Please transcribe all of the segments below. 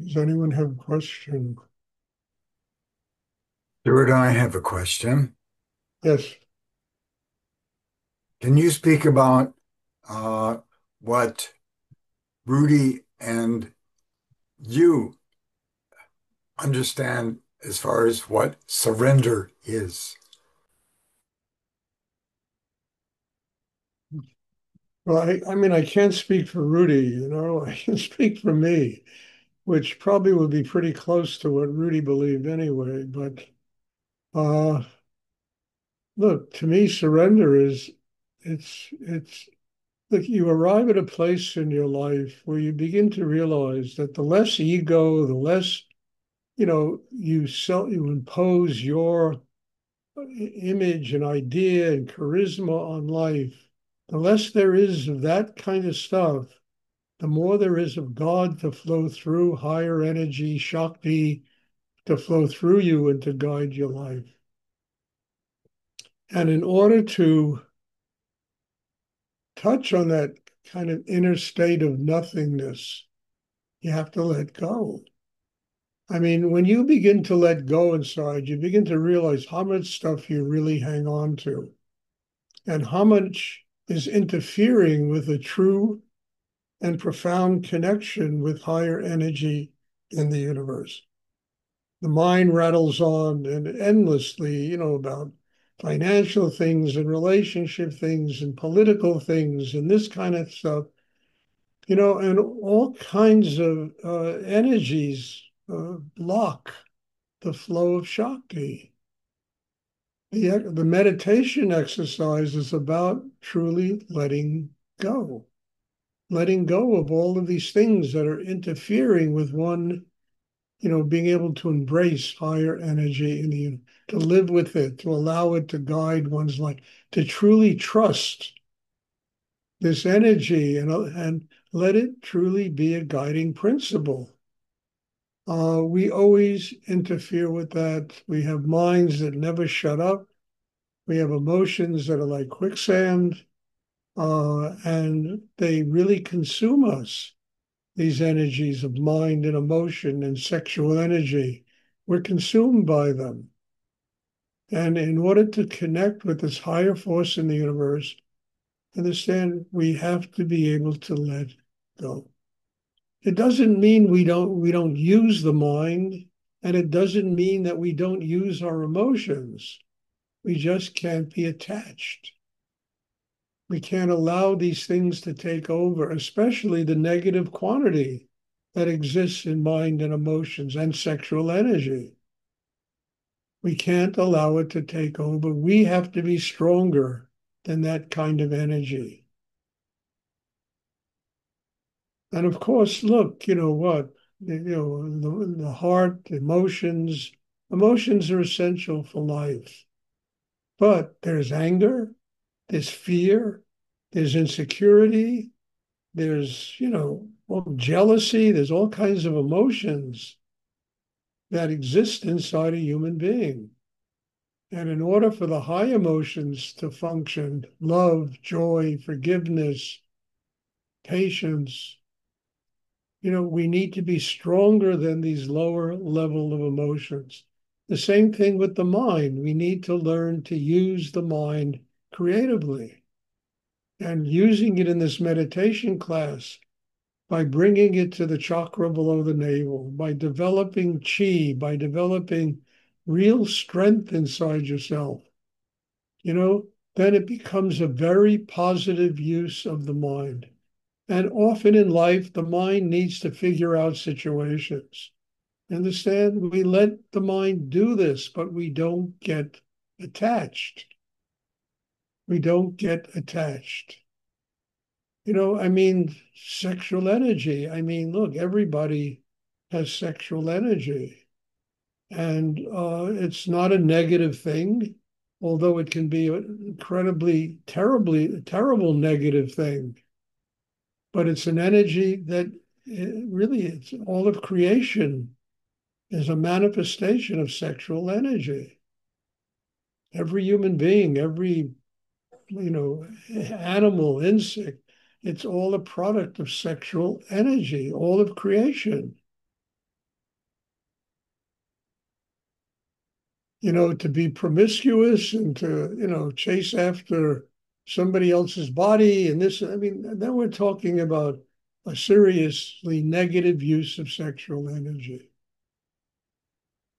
Does anyone have a question? Stuart, I have a question. Yes. Can you speak about uh, what Rudy and you understand as far as what surrender is? Well, I mean, I can't speak for Rudy, I can speak for me, which probably would be pretty close to what Rudy believed anyway. But uh, look, to me, surrender is it's like you arrive at a place in your life where you begin to realize that the less ego, the less, you impose your image and idea and charisma on life, the less there is of that kind of stuff, the more there is of God to flow through, higher energy, Shakti to flow through you and to guide your life. And in order to touch on that kind of inner state of nothingness, you have to let go. I mean, when you begin to let go inside, you begin to realize how much stuff you really hang on to and how much is interfering with a true and profound connection with higher energy in the universe. The mind rattles on and endlessly, about financial things and relationship things and political things and this kind of stuff, and all kinds of energies block the flow of Shakti. The meditation exercise is about truly letting go of all of these things that are interfering with one, being able to embrace higher energy in you, to live with it, to allow it to guide one's life, to truly trust this energy and let it truly be a guiding principle. We always interfere with that. We have minds that never shut up. We have emotions that are like quicksand, and they really consume us. These energies of mind and emotion and sexual energy. We're consumed by them. And in order to connect with this higher force in the universe, understand we have to be able to let go. It doesn't mean we don't use the mind, and it doesn't mean that we don't use our emotions. We just can't be attached. We can't allow these things to take over, especially the negative quantity that exists in mind and emotions and sexual energy. We can't allow it to take over. We have to be stronger than that kind of energy. And of course, look, you know what? The heart, emotions are essential for life. But there's anger, there's fear, there's insecurity, there's, jealousy, there's all kinds of emotions that exist inside a human being. And in order for the high emotions to function, love, joy, forgiveness, patience, we need to be stronger than these lower level of emotions. The same thing with the mind. We need to learn to use the mind creatively and using it in this meditation class by bringing it to the chakra below the navel, by developing chi, by developing real strength inside yourself, you know, then it becomes a very positive use of the mind. And often in life, the mind needs to figure out situations. Understand? We let the mind do this, but we don't get attached. We don't get attached. I mean, sexual energy. I mean, look, everybody has sexual energy, and it's not a negative thing, although it can be an incredibly, terrible negative thing. But it's an energy that really, it's all of creation is a manifestation of sexual energy. Every human being, every animal, insect, it's all a product of sexual energy, all of creation. to be promiscuous and to, chase after somebody else's body and this. I mean, then we're talking about a seriously negative use of sexual energy.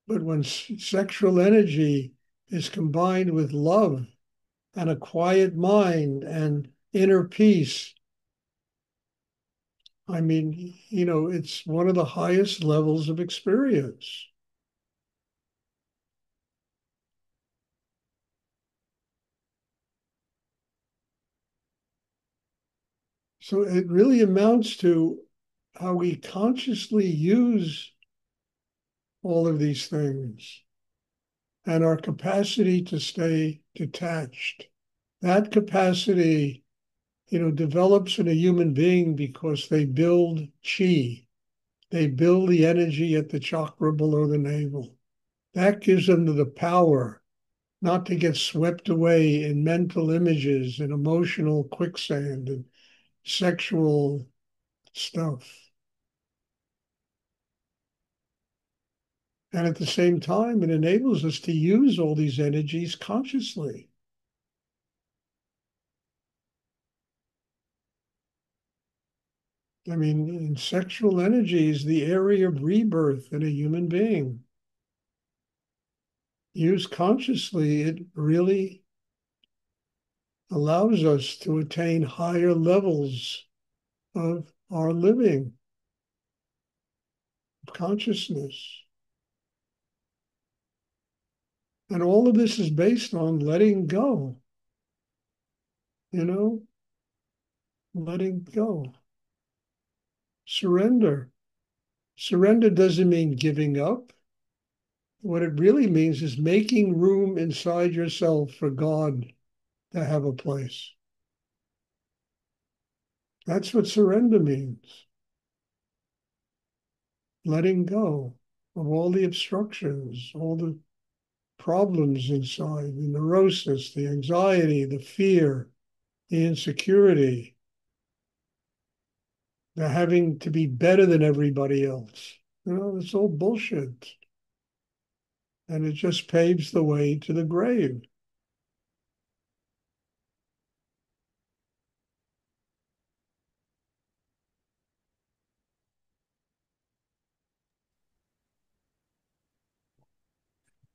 But when sexual energy is combined with love and a quiet mind and inner peace, I mean, it's one of the highest levels of experience. So it really amounts to how we consciously use all of these things and our capacity to stay detached. That capacity, develops in a human being because they build chi. They build the energy at the chakra below the navel. That gives them the power not to get swept away in mental images and emotional quicksand and sexual stuff. And at the same time, it enables us to use all these energies consciously. I mean, sexual energy is the area of rebirth in a human being. Used consciously, it really allows us to attain higher levels of our living, of consciousness. And all of this is based on letting go, you know, letting go, surrender. Surrender doesn't mean giving up. What it really means is making room inside yourself for God to have a place. That's what surrender means. Letting go of all the obstructions, all the problems inside, the neurosis, the anxiety, the fear, the insecurity, the having to be better than everybody else. It's all bullshit. And it just paves the way to the grave.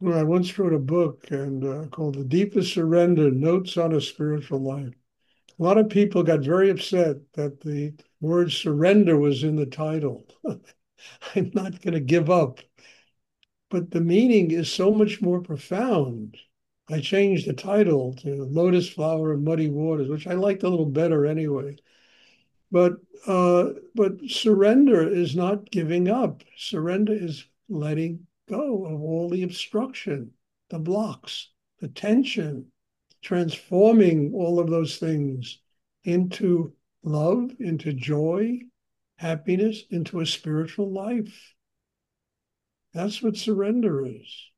Well, I once wrote a book called The Deepest Surrender, Notes on a Spiritual Life. A lot of people got very upset that the word surrender was in the title. I'm not going to give up. But the meaning is so much more profound. I changed the title to Lotus Flower and Muddy Waters, which I liked a little better anyway. But but surrender is not giving up. Surrender is letting go of all the obstruction, the blocks, the tension, transforming all of those things into love, into joy, happiness, into a spiritual life. That's what surrender is.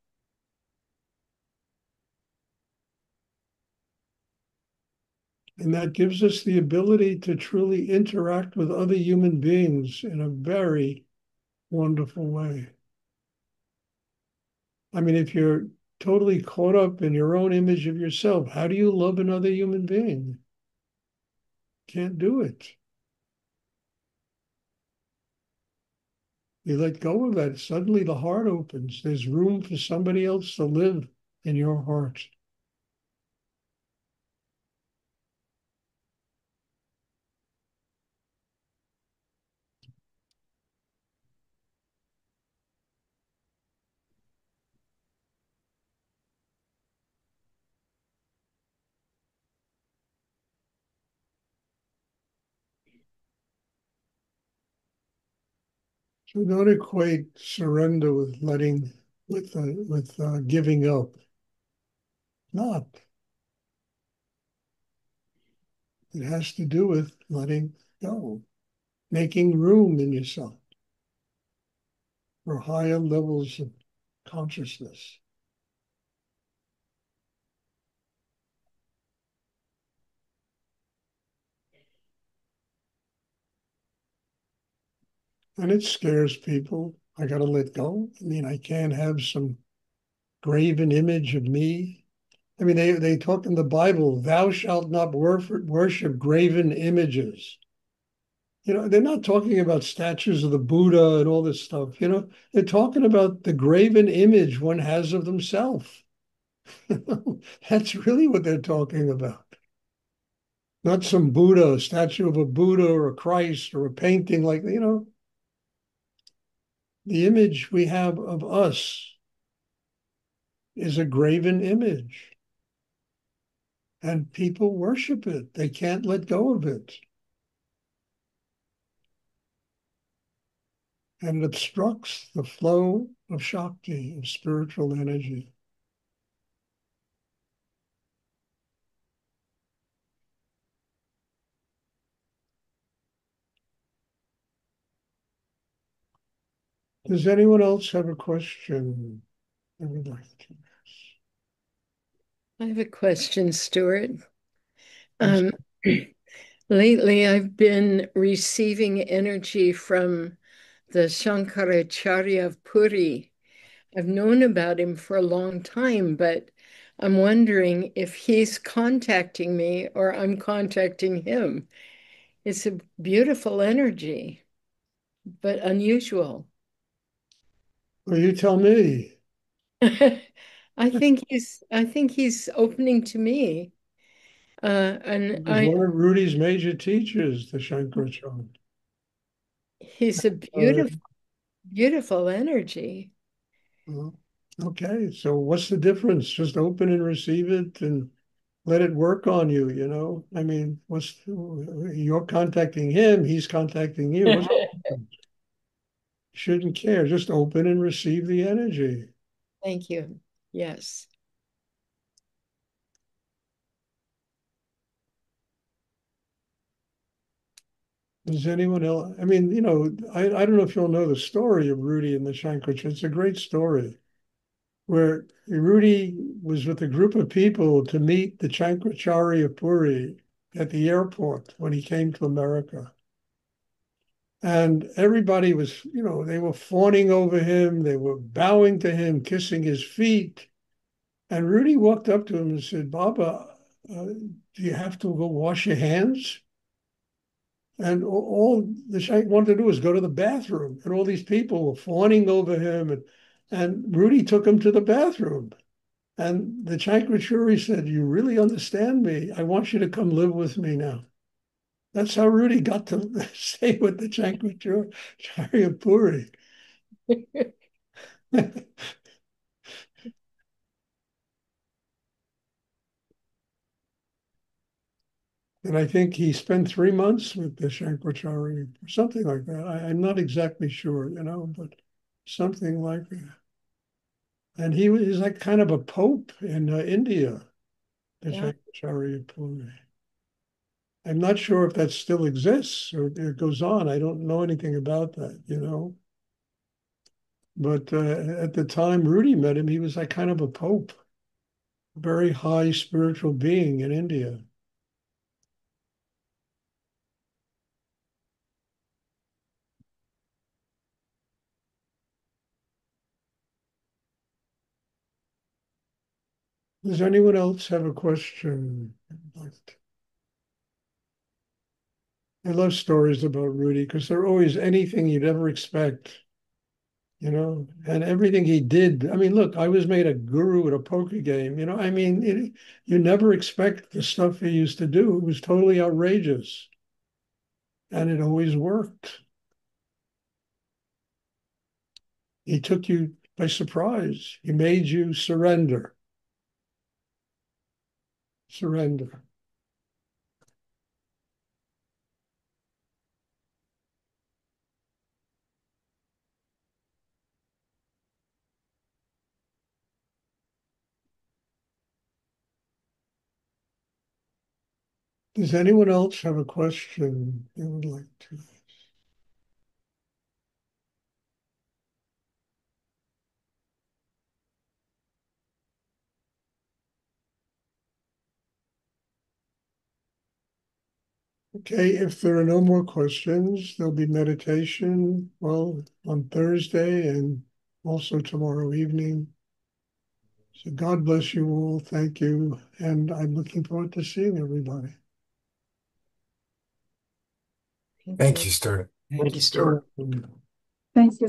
And that gives us the ability to truly interact with other human beings in a very wonderful way. I mean, if you're totally caught up in your own image of yourself, how do you love another human being? Can't do it. You let go of that, suddenly the heart opens. There's room for somebody else to live in your heart. So don't equate surrender with giving up. Not. It has to do with letting go, making room in yourself for higher levels of consciousness. And it scares people. I got to let go. I mean, I can't have some graven image of me. I mean, they talk in the Bible, thou shalt not worship graven images. They're not talking about statues of the Buddha and all this stuff. They're talking about the graven image one has of themselves. That's really what they're talking about. Not some Buddha, a statue of a Buddha or a Christ or a painting the image we have of us is a graven image. And people worship it. They can't let go of it. And it obstructs the flow of Shakti, of spiritual energy. Does anyone else have a question they would like to ask? I have a question, Stuart. Yes. Um, lately, I've been receiving energy from the Shankaracharya of Puri. I've known about him for a long time, but I'm wondering if he's contacting me or I'm contacting him. It's a beautiful energy, but unusual. Well, you tell me. I think he's opening to me. And He was I one of Rudy's major teachers, the Shankaracharya. he's a Uh, beautiful, beautiful energy. well, okay, so what's the difference? Just open and receive it and let it work on you. I mean, you're contacting him, he's contacting you. What's the difference? Shouldn't care. Just open and receive the energy. Thank you. Yes. Does anyone else? I mean, I don't know if you'll know the story of Rudy and the Shankaracharya. It's a great story where Rudy was with a group of people to meet the Shankaracharya of Puri at the airport when he came to America. And everybody was, they were fawning over him, they were bowing to him, kissing his feet. And Rudy walked up to him and said, Baba, do you have to go wash your hands? And all the Shank wanted to do was go to the bathroom. And all these people were fawning over him. And Rudy took him to the bathroom. And the Shankaracharya said, you really understand me. I want you to come live with me now. That's how Rudy got to stay with the Shankaracharya Puri. And I think he spent 3 months with the Shankaracharya, something like that. I'm not exactly sure, but something like that. And he was like kind of a pope in India, the Yeah. Shankaracharya Puri. I'm not sure if that still exists or it goes on. I don't know anything about that. But at the time Rudy met him, he was like kind of a pope, very high spiritual being in India. Does anyone else have a question? I love stories about Rudy because they're always anything you'd ever expect, and everything he did. I mean, look, I was made a guru at a poker game. I mean, you never expect the stuff he used to do. It was totally outrageous, and it always worked. He took you by surprise. He made you surrender. Surrender. Does anyone else have a question they would like to? Okay, if there are no more questions, there'll be meditation, well, on Thursday and also tomorrow evening. So God bless you all. Thank you. And I'm looking forward to seeing everybody. Thank Thank you. you, Stuart. Thank you, Stuart. You're welcome. Thank you.